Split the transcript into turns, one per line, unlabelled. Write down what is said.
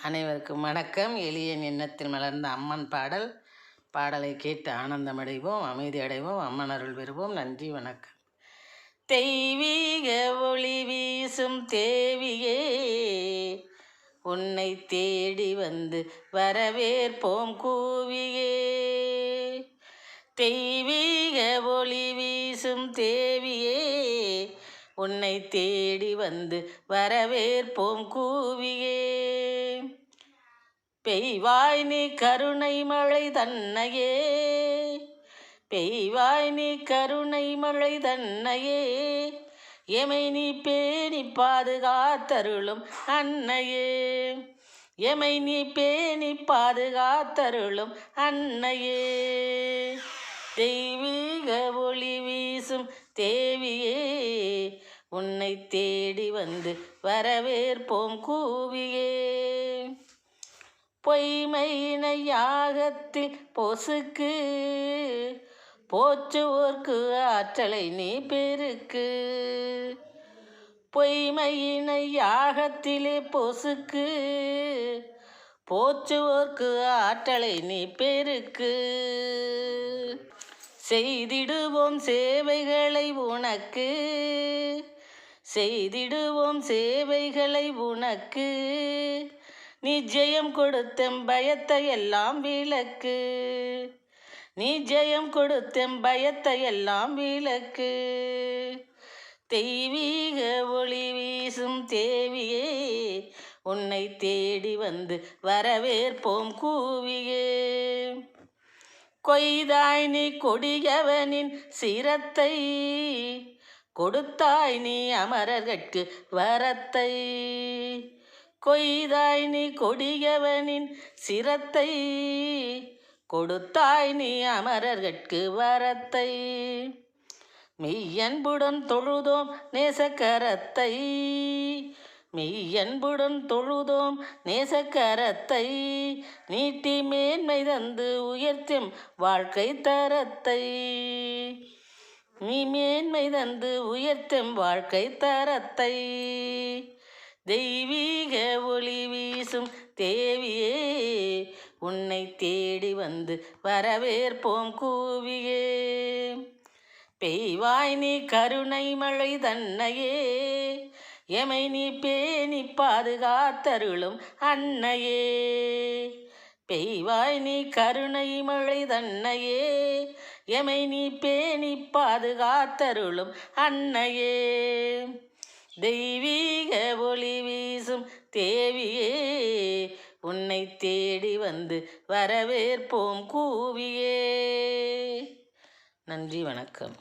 அனைவருக்கும் வணக்கம். எளியன் எண்ணத்தில் மலர்ந்த அம்மன் பாடலை கேட்டு ஆனந்தமடைவோம், அமைதி அடைவோம், அம்மன் அருள் பெறுவோம். நன்றி, வணக்கம். தெய்வீக ஒளி வீசும் தேவியே, உன்னை தேடி வந்து வரவேற்போம் கூவியே. தெய்வீக ஒளி வீசும் தேவியே, உன்னை தேடி வந்து வரவேற்போம் கூவியே. பெய்வாய் நீ கருணை மழை தன்னையே, பெய்வாய் நீ கருணை மழை தன்னையே, எமை நீ பேணி பாதுகாத்தருளும் அன்னையே, எமை நீ பேணி பாதுகாத்தருளும் அன்னையே. தெய்வீக ஒளி வீசும் தேவியே, உன்னை தேடி வந்து வரவேற்போம் கூவியே. பொய்மையினை யாகத்தில் பொசுக்கு, போற்றுவோர்க்கு ஆற்றலை நீ பெருக்கு. பொய்மையினை யாகத்திலே பொசுக்கு, போற்றுவோர்க்கு ஆற்றலை நீ பெருக்கு. செய்திடுவோம் சேவைகளை உனக்கு, செய்திடுவோம் சேவைகளை உனக்கு. நீ ஜெயம் கொடுத்தெம் பயத்தை எல்லாம் விலக்கு, நீ ஜெயம் கொடுத்தெம் பயத்தை எல்லாம் விலக்கு. தெய்வீக ஒளி வீசும் தேவியே, உன்னை தேடி வந்து வரவேற்போம் கூவியே. கொய்தாய் நீ கொடியவனின் சிரத்தை, கொடுத்தாய் நீ அமரர்கட்கு வரத்தை. கொய்தாய் நீ கொடியவனின் சிரத்தை, கொடுத்தாய் நீ அமரர்கட்கு வரத்தை. மெய்யன்புடன் தொழுதோம் நேசக்கரத்தை, மெய்யன்புடன் தொழுதோம் நேசக்கரத்தை. நீட்டி மேன்மை தந்து உயர்த்தும் வாழ்க்கை தரத்தை, நீ மேன்மை தந்து உயர்த்தும் வாழ்க்கை தரத்தை. தெய்வீக ஒளி வீசும் தேவியே, உன்னை தேடி வந்து வரவேற்போம் கூவியே. பெய்வாய் நீ கருணை மழை தன்னையே, எமை நீ பேணி பாதுகாத்தருளும் அன்னையே. பெய்வாய் நீ கருணை மழை தன்னையே, எமை நீ பேணி பாதுகாத்தருளும் அன்னையே. தெய்வீக ஒளி வீசும் தேவியே, உன்னை தேடி வந்து வரவேற்போம் கூவியே. நன்றி, வணக்கம்.